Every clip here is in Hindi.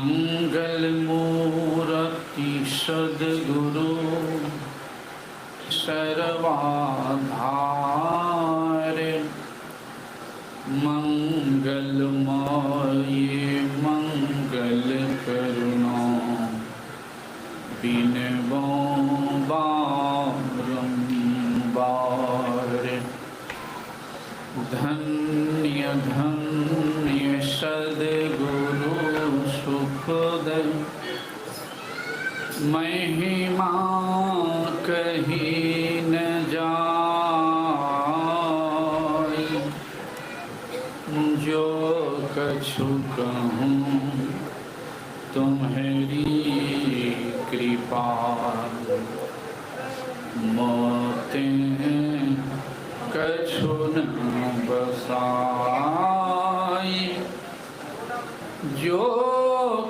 मंगल मूर्ति सद्गुरु सर्वाधार मंगलमय मंगल करुणा बिनवो बारंबार। धन्य धन्य सद्गुरु सुखदय महिमा कही न जाय। जो कछु कहूँ तुम्हारी कृपा मोते कछु न बसाई। जो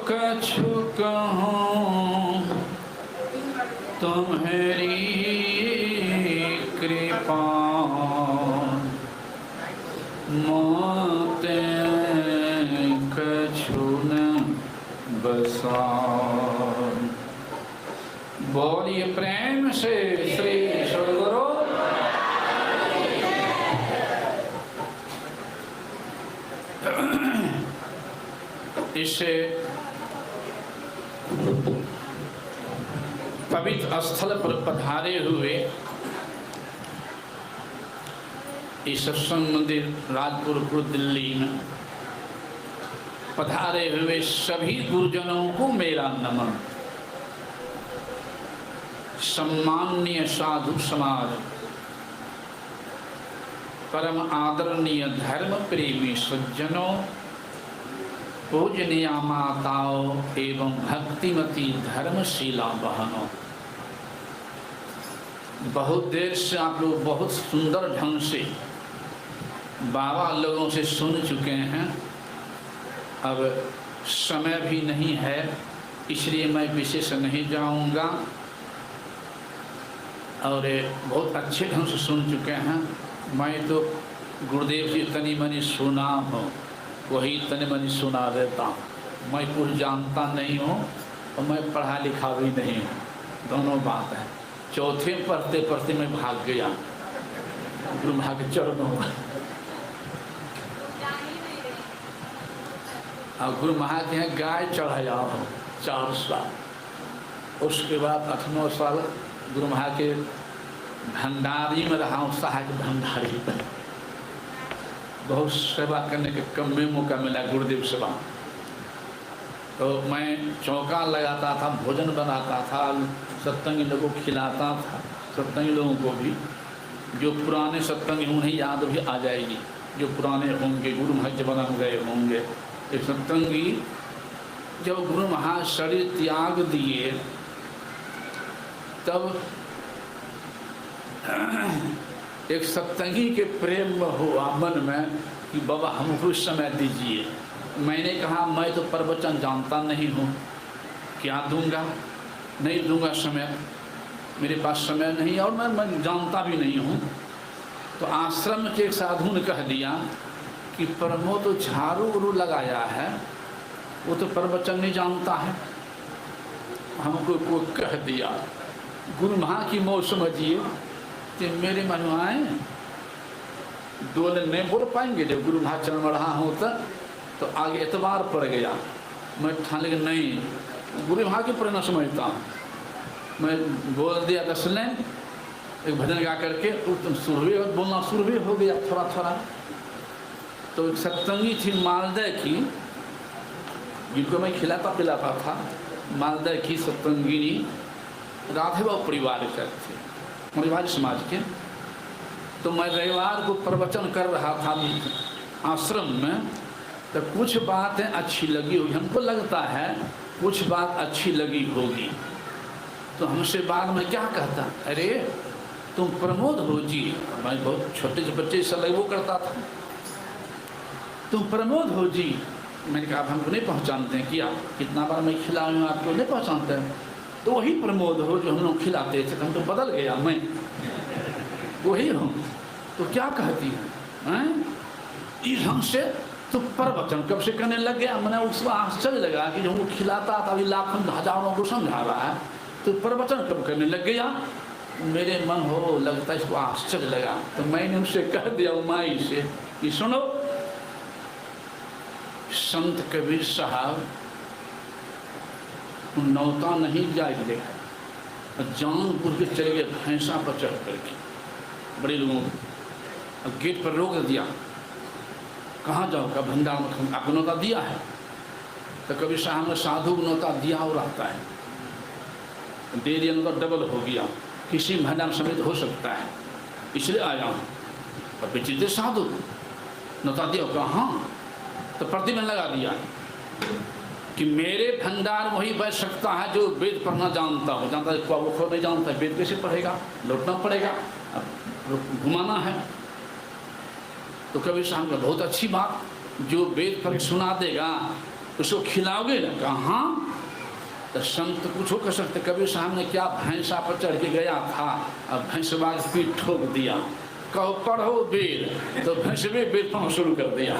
कछु कहूँ तुम्हारी कृपा मोते कछु न बसाई। बोलिए प्रेम से श्री सद्गुरु। इस पवित्र स्थल पर पधारे हुए इस सत्संग मंदिर राजपुर दिल्ली में पधारे हुए सभी गुरुजनों को मेरा नमन। सम्माननीय साधु समाज, परम आदरणीय धर्म प्रेमी सज्जनों, पूजनीय माताओं एवं भक्तिमती धर्मशीला बहनों, बहुत देर से आप लोग बहुत सुंदर ढंग से बाबा लोगों से सुन चुके हैं। अब समय भी नहीं है, इसलिए मैं विशेष नहीं जाऊंगा और बहुत अच्छे ढंग से सुन चुके हैं। मैं तो गुरुदेव जी तनी मनी सुना हूँ, वही तनी मनी सुना देता हूँ। मैं कुछ जानता नहीं हूँ और मैं पढ़ा लिखा भी नहीं हूँ, दोनों बात है। चौथे पढ़ते पढ़ते मैं भाग गया गुरु महाराज के चरणों में। और गुरु महाराज के यहाँ गाय चढ़ाया हो 4 साल, उसके बाद 8-9 साल गुरु महाराज के भंडारी में रहा हूँ, सहायक भंडारी में। बहुत सेवा करने के कम में मौका मिला, गुरुदेव सेवा। तो मैं चौका लगाता था, भोजन बनाता था, सत्संगी लोगों को खिलाता था। सत्संगी लोगों को भी, जो पुराने सत्संगी उन्हें याद भी आ जाएगी, जो पुराने होंगे, गुरु महाराज जमाना में गए होंगे। एक सत्संगी जब गुरु महाराज शरीर त्याग दिए तब एक सत्संगी के प्रेम में हुआ मन में कि बाबा हमको समय दीजिए। मैंने कहा मैं तो प्रवचन जानता नहीं हूँ, क्या दूंगा, नहीं दूंगा समय, मेरे पास समय नहीं और मैं जानता भी नहीं हूँ। तो आश्रम के एक साधु ने कह दिया कि प्रमोद तो झाड़ू उड़ू लगाया है, वो तो प्रवचन नहीं जानता है। हमको को कह दिया, गुरु महा की मौत समझिए कि मेरे मन में आए दो नहीं बोल पाएंगे। जब गुरु महा चरण में रहा हूँ तो आगे एतबार पड़ गया। मैं ठान लेकिन नहीं, गुरु महा की प्रेरणा समझता हूँ। मैं बोल दिया 10 लाइन, एक भजन गा करके शुरू भी बोलना शुरू भी हो गया थोड़ा थोड़ा। तो एक सत्संगी थी मालदह की, जिनको मैं खिलाता पिलाता था, मालदह की सत्संगिनी, राधे बाबू परिवार के थे, परिवार समाज के। तो मैं रविवार को प्रवचन कर रहा था आश्रम में, तो कुछ बातें अच्छी लगी होगी, हमको लगता है कुछ बात अच्छी लगी होगी। तो हमसे बाद में क्या कहता, अरे तुम प्रमोद हो जी। मैं बहुत छोटे से बच्चे से लगो करता था, तुम प्रमोद हो जी। मैंने कहा आप हमको नहीं पहचानते हैं क्या, कितना बार मैं खिलाया हूँ आपको नहीं पहचानते हैं। तो वही प्रमोद हो जो हम लोग खिलाते थे, हम तो बदल गया, मैं वही हूँ। तो क्या कहती है इस ढंग से तो प्रवचन कब से करने लग गया। मैंने उसको आश्चर्य लगा कि जब वो खिलाता था, अभी लाखों हजारों को समझा रहा है, तो प्रवचन कब करने लग गया। मेरे मन हो लगता है इसको आश्चर्य लगा, तो मैंने उससे कह दिया माई से कि सुनो, संत कबीर साहब नौता नहीं जाएंगे, जानपुर के चले गए भैंसा पर चढ़ करके बड़े लोगों को, गेट पर रोक दिया। कहाँ जाओ का भंडार में आपको नौता दिया है। तो कबीर साहब ने साधु को नौता दिया और रहता है, दे दिया नौता डबल हो गया, किसी भंडार समेत हो सकता है, इसलिए आया हूँ। और बेचिते साधु नौता दिया, कहा हाँ। तो प्रतिबंध लगा दिया कि मेरे भंडार वही बैठ सकता है जो वेद पढ़ना जानता हो। जानता है वो खुद नहीं जानता है, वेद कैसे पढ़ेगा, लौटना पड़ेगा, घुमाना है। तो कबीर साहब का बहुत अच्छी बात, जो वेद पढ़ सुना देगा उसको खिलाओगे ना। कहा हाँ। तो संत पूछो कर सकते, कबीर साहब ने क्या भैंसा पर चढ़ के गया था, अब भैंसवा की पीठ ठोक दिया, कहो पढ़ो वेद, तो भैंसवे वेद पढ़ना शुरू कर दिया।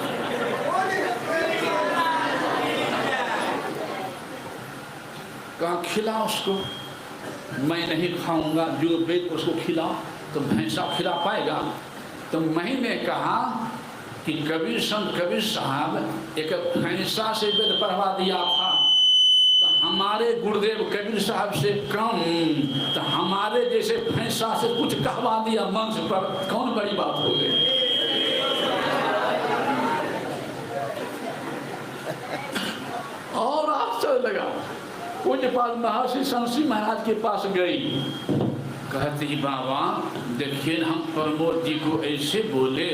कहा खिला उसको, मैं नहीं खाऊंगा, जो वेद उसको खिला। तो भैंसा खिला पाएगा। तो मैंने कहा कि कबीर संत कबीर साहब एक भैंसा से वेद पढ़वा दिया था, तो हमारे गुरुदेव कबीर साहब से कम, तो हमारे जैसे भैंसा से कुछ कहवा दिया मंच पर, कौन बड़ी बात हो गई। और आश्चर्य लगा। पूज्य पाद महर्षि संसी महाराज के पास गई, कहती बाबा देखिए हम प्रमोद जी को ऐसे बोले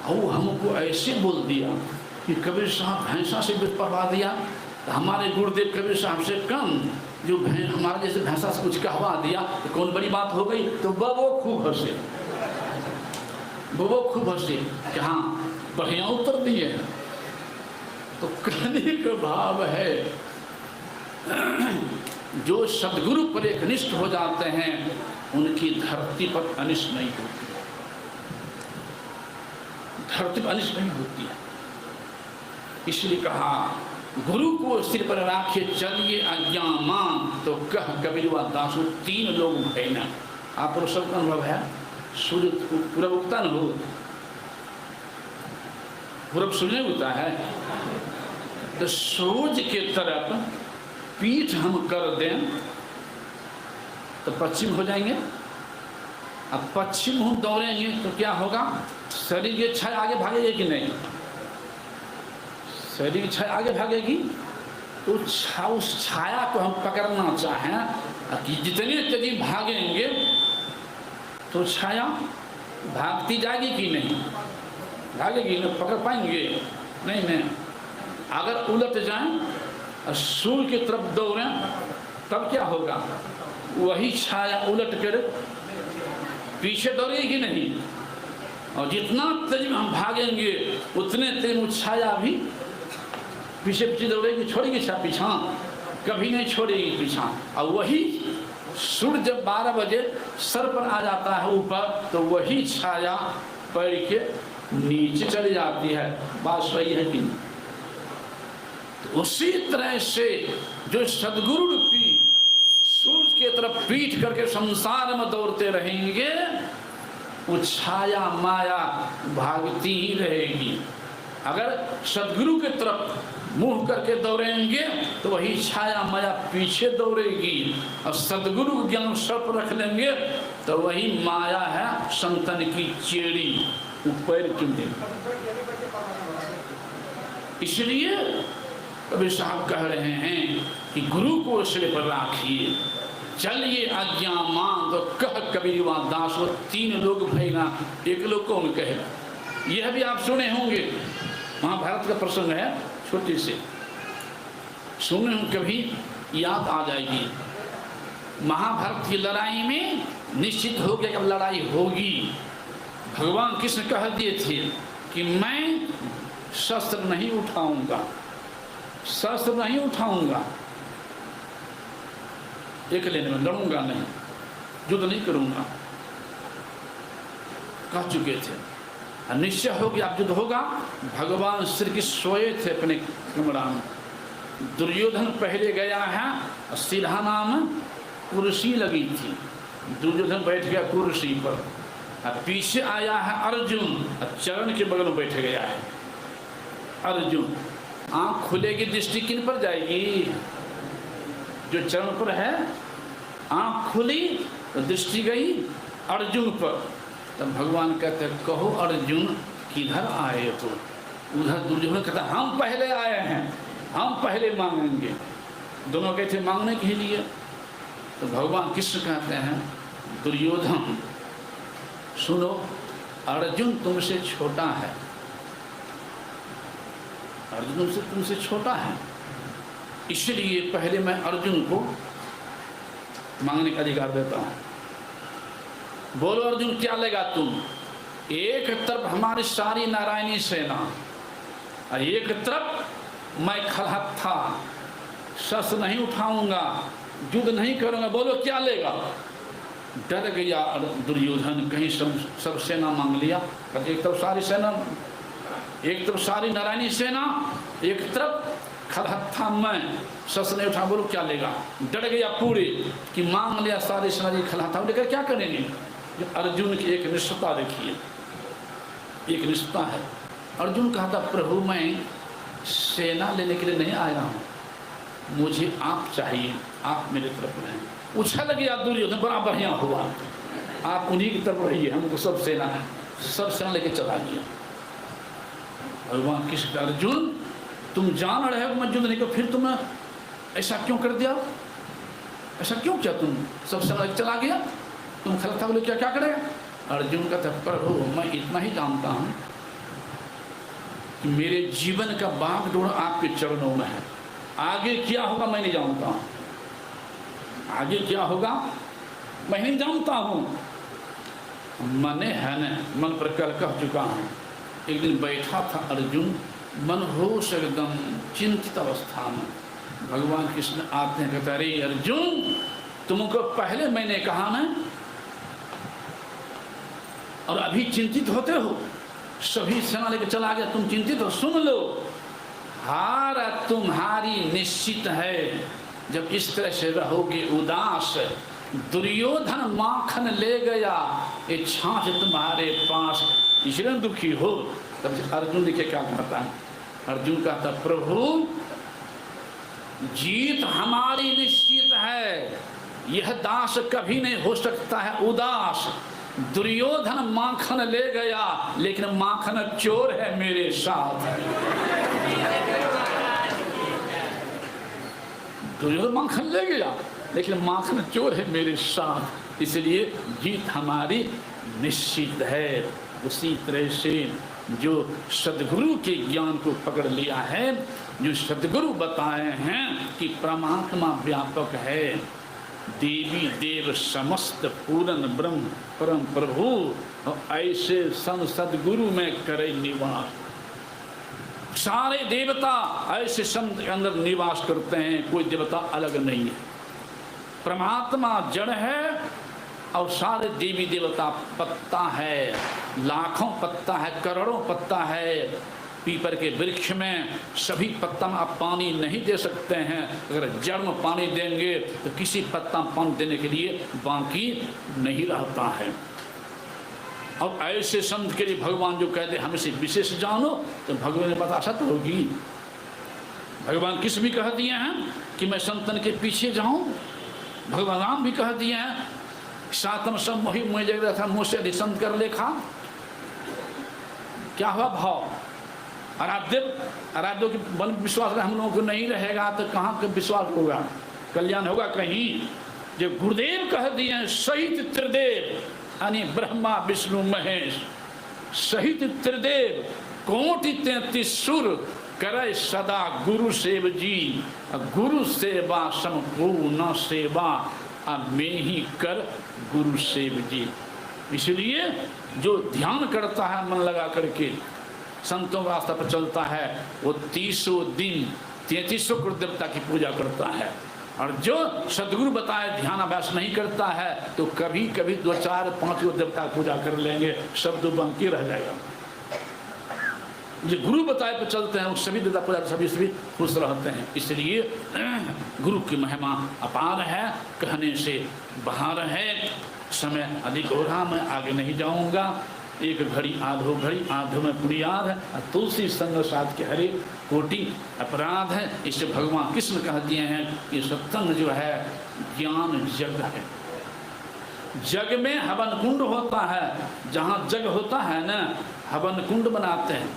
और हमको ऐसे बोल दिया कि कबीर साहब भैंसा से वेद पढ़वा दिया, तो हमारे गुरुदेव कबीर साहब से कम, जो हमारे जैसे भैंसा से कुछ कहवा दिया, तो कौन बड़ी बात हो गई। तो वो खूब हंसे, वो खूब हंसे कि हाँ बढ़िया उत्तर दिए। तो कहने का भाव है, जो सदगुरु पर एक निष्ठ हो जाते हैं उनकी धरती पर अनिष्ट नहीं होती, धरती पर अनिष्ट नहीं होती है। इसलिए कहा गुरु को सिर पर राखे चलिए आज्ञा मान, तो कह कबीर व दासु तीन लोग भय न। आप लोग सबका अनुभव है, सूर्य पूरब उगता न हो, पूरब सूर्य उगता है, तो सूर्य के तरफ पीठ हम कर दें तो पश्चिम हो जाएंगे। अब पश्चिम हम दौड़ेंगे तो क्या होगा, शरीर की छाया आगे भागेगी कि नहीं, शरीर की छाया आगे भागेगी। तो उस छाया को हम पकड़ना चाहें कि जितने तेजी भागेंगे तो छाया भागती जाएगी कि नहीं, भागेगी ना, पकड़ पाएंगे नहीं। अगर उलट जाएं और सूर्य की तरफ दौड़ें तब क्या होगा, वही छाया उलट कर पीछे दौड़ेगी कि नहीं। और जितना तेज हम भागेंगे उतने तेज वो छाया भी पीछे पीछे दौड़ेगी, छोड़ेगी छाया पीछा, कभी नहीं छोड़ेगी पीछा। और वही सूर्य जब 12 बजे सर पर आ जाता है ऊपर, तो वही छाया पैर के नीचे चली जाती है। बात सही है कि नहीं। तो उसी तरह से जो सदगुरु रूपी सूर्य के तरफ पीठ करके संसार में दौड़ते रहेंगे, वो छाया माया भागती ही रहेगी। अगर सदगुरु के तरफ मुंह करके दौड़ेंगे तो वही छाया माया पीछे दौड़ेगी, और सदगुरु ज्ञान सर पर रख लेंगे तो वही माया है संतन की चेड़ी, ऊपर चुने। इसलिए कबीर साहब कह रहे हैं कि गुरु को सिर पर राखिए, चलिए आज्ञा मान, तो कह कबीर व दास वो तीन लोग भयना, एक लोग कौन कहे। यह भी आप सुने होंगे, महाभारत का प्रसंग है, छोटे से सुने हो, कभी याद आ जाएगी। महाभारत की लड़ाई में निश्चित हो गया कि लड़ाई होगी। भगवान कृष्ण कह दिए थे कि मैं शस्त्र नहीं उठाऊंगा, शस्त्र नहीं उठाऊंगा, एक लेने में लड़ूंगा नहीं, युद्ध नहीं करूंगा, कह चुके थे। निश्चय हो कि अब युद्ध होगा। भगवान श्री कृष्ण सोए थे अपने कमरा में, दुर्योधन पहले गया है, सीधा नाम कुर्सी लगी थी, दुर्योधन बैठ गया कुर्सी पर, पीछे आया है अर्जुन, चरण के बगल में बैठ गया है अर्जुन। आंख खुलेगी, दृष्टि किन पर जाएगी? जो चरण पर है। आंख खुली तो दृष्टि गई अर्जुन पर। तब भगवान कहते कहो अर्जुन किधर आए हो? उधर दुर्योधन कहता हम पहले आए हैं, हम पहले मांगेंगे। दोनों कहते मांगने के लिए। तो भगवान कृष्ण कहते हैं दुर्योधन सुनो, अर्जुन तुमसे छोटा है, अर्जुन तुमसे छोटा है, इसलिए पहले मैं अर्जुन को मांगने का अधिकार देता हूं। बोलो अर्जुन क्या लेगा तुम? एक तरफ हमारी सारी नारायणी सेना और एक तरफ मैं खलहत्था, शस्त्र नहीं उठाऊंगा, युद्ध नहीं करूंगा, बोलो क्या लेगा? डर गया दुर्योधन, कहीं सब सेना मांग लिया। एक तरफ सारी सेना, एक तरफ सारी नारायणी सेना, एक तरफ खलहत्था मैं, शस्त्र नहीं उठा, बोलो क्या लेगा? डर गया पूरे कि मांग लिया सारी सेना जी खलहत्था लेकर क्या करेंगे? अर्जुन की एक निष्ठता देखिए, एक निष्ठता है। अर्जुन कहा था प्रभु मैं सेना लेने के लिए नहीं आया हूँ, मुझे आप चाहिए, आप मेरे तरफ रहें। उछल गया दुर्योधन, बड़ा बढ़िया हुआ, आप उन्हीं की तरफ रहिए, हमको सब सेना लेके चला गया। भगवान कृष्ण अर्जुन तुम जान रहे हो मैं युद्ध नहीं कर, फिर तुम ऐसा क्यों कर दिया? ऐसा क्यों किया? तुम सब सेना लेके चला गया, तुम खलहत्था बोले क्या क्या करेगा? अर्जुन का था प्रभु मैं इतना ही जानता हूं कि मेरे जीवन का बागडोर आपके चरणों में है, आगे क्या होगा मैं नहीं जानता हूं, आगे क्या होगा मैं नहीं जानता हूं। मने है न, मन पर कल कह चुका हूं। एक दिन बैठा था अर्जुन मनहोश एकदम चिंतित अवस्था में, भगवान कृष्ण आते हैं कहते अरे अर्जुन तुमको पहले मैंने कहा ना, और अभी चिंतित होते हो, सभी सेना लेकर चला गया, तुम चिंतित हो। सुन लो, हार तुम्हारी निश्चित है, जब इस तरह से रहोगे उदास। दुर्योधन माखन ले गया, ये छाछ तुम्हारे पास, इसलिए दुखी हो। तब अर्जुन देखिए क्या कहता है, अर्जुन कहता प्रभु जीत हमारी निश्चित है, यह दास कभी नहीं हो सकता है उदास। दुर्योधन माखन ले गया लेकिन माखन चोर है मेरे साथ। दुर्योधन माखन ले गया लेकिन माखन चोर है मेरे साथ, इसलिए जीत हमारी निश्चित है। उसी तरह से जो सदगुरु के ज्ञान को पकड़ लिया है, जो सदगुरु बताए हैं कि परमात्मा व्यापक है, देवी देव समस्त पूर्ण ब्रह्म परम प्रभु, ऐसे संत सदगुरु में करे निवास। सारे देवता ऐसे संत के अंदर निवास करते हैं, कोई देवता अलग नहीं है। परमात्मा जड़ है और सारे देवी देवता पत्ता है, लाखों पत्ता है, करोड़ों पत्ता है। पीपर के वृक्ष में सभी पत्ता में आप पानी नहीं दे सकते हैं, अगर जड़ में पानी देंगे तो किसी पत्ता में पानी देने के लिए बाकी नहीं रहता है। और ऐसे संत के लिए भगवान जो कहते हैं हमसे विशेष जानो, तो भगवान ने बता सत होगी। भगवान किस भी कह दिए हैं कि मैं संतन के पीछे जाऊं, भगवान राम भी कह दिए हैं सातम सब मोहि मुझे जगह था मुझसे अधिसंत कर लेखा। क्या हुआ भाव? आराध्य की बल विश्वास हम लोगों को नहीं रहेगा तो कहाँ का विश्वास होगा, कल्याण होगा कहीं? जो गुरुदेव कह दिए हैं सहित त्रिदेव, यानी ब्रह्मा विष्णु महेश, सहित त्रिदेव कोटि 33 सुर करे सदा गुरु सेव जी। गुरु सेवा समको न सेवा, अब मैं ही कर गुरु सेव जी। इसलिए जो ध्यान करता है मन लगा करके, संतों का रास्ता पर चलता है, वो 30 दिन 33 गुरु देवता की पूजा करता है। और जो सदगुरु बताए ध्यान अभ्यास नहीं करता है तो कभी कभी 2 4 5 देवता पूजा कर लेंगे, शब्द बाकी रह जाएगा। जो गुरु बताए पर चलते हैं वो सभी देवता पूजा सभी सभी खुश रहते हैं। इसलिए गुरु की महिमा अपार है, कहने से बाहर है। समय अधिक हो रहा, मैं आगे नहीं जाऊंगा। एक घड़ी आधो में पुरियाद है, तुलसी संग साथ के हरे कोटि अपराध है। इससे भगवान कृष्ण कह दिए हैं कि सत्संग जो है ज्ञान जग है। जग में हवन कुंड होता है, जहाँ जग होता है ना हवन कुंड बनाते हैं।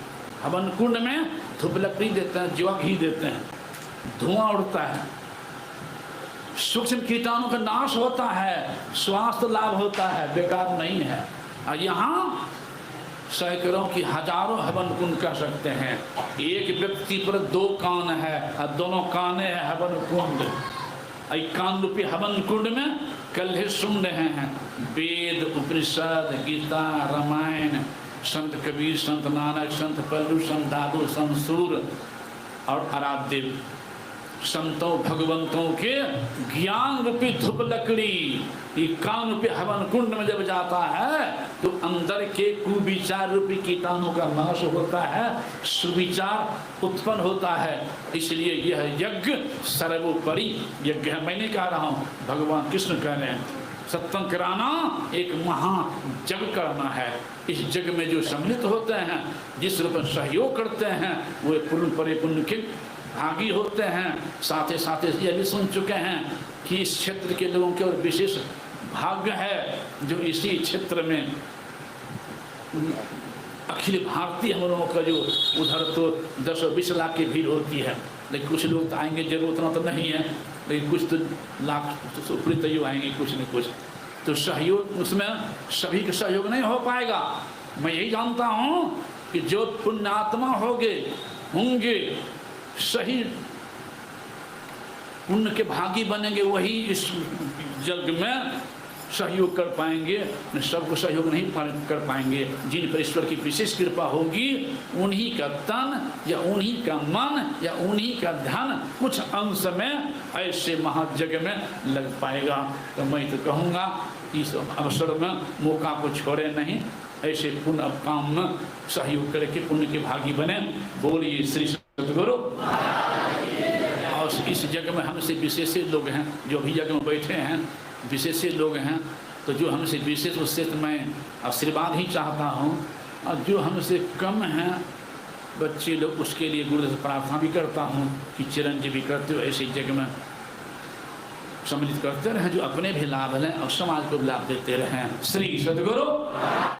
हवन कुंड में धूप लकड़ी देते हैं, ज्वा घी देते हैं, धुआं उड़ता है, सूक्ष्म कीटाणु का नाश होता है, स्वास्थ्य लाभ होता है, बेकार नहीं है। और यहाँ सैकड़ों की हजारों हवन कुंड कर सकते हैं। एक व्यक्ति पर 2 कान है और दोनों काने हैं हवन कुंड। कान रूपी हवन कुंड में कल्हे सुन रहे हैं वेद, उपनिषद, गीता, रामायण, संत कबीर, संत नानक, संत पल्लू, संत दादू, संत सूर और आराध्य संतों भगवंतों के ज्ञान रूपी धूप लकड़ी ये कान रूपी हवन कुंड में जब जाता है तो अंदर के कुविचार रूपी कीटाणु का नाश होता है, सुविचार उत्पन्न होता है। इसलिए यह यज्ञ सर्वोपरि यज्ञ है। मैं नहीं कह रहा हूँ, भगवान कृष्ण कह रहे हैं सत्संग कराना एक महा जग करना है। इस जग में जो सम्मिलित होते हैं, जिस रूप में सहयोग करते हैं, वो पुण्य परे पुण्य के भागी होते हैं। साथ ही साथ ये भी सुन चुके हैं कि इस क्षेत्र के लोगों के और विशेष भाग्य है जो इसी क्षेत्र में अखिल भारतीय हम लोगों का जो उधर तो 10-20 लाख की भीड़ होती है, लेकिन कुछ लोग तो आएंगे, जरूर उतना तो नहीं है, लेकिन कुछ तो लाख ऊपरी तैयो आएंगे, कुछ न कुछ। तो सहयोग उसमें सभी का सहयोग नहीं हो पाएगा। मैं यही जानता हूँ कि जो पुण्यात्मा होंगे सही पुण्य के भागी बनेंगे, वही इस जग में सहयोग कर पाएंगे। सबको सहयोग नहीं कर पाएंगे। जिन पर ईश्वर की विशेष कृपा होगी उन्हीं का तन या उन्हीं का मन या उन्हीं का धन कुछ अंश में ऐसे महाजग में लग पाएगा। तो मैं तो कहूँगा इस अवसर में मौका को छोड़े नहीं, ऐसे पुण्य काम में सहयोग करके पुण्य के भागी बने। बोलिए श्री सद्गुरु। और इस जगह में हमसे विशेष लोग हैं, जो भी जगह में बैठे हैं विशेष लोग हैं, तो जो हमसे विशेष उससे तो मैं आशीर्वाद ही चाहता हूँ। और जो हमसे कम हैं बच्चे लोग, उसके लिए गुरुदेव से प्रार्थना भी करता हूँ कि चिरंजीवी करते हो ऐसी जगह में सम्मिलित करते रहें, जो अपने भी लाभ लें और समाज को भी लाभ देते रहें। श्री सद्गुरु।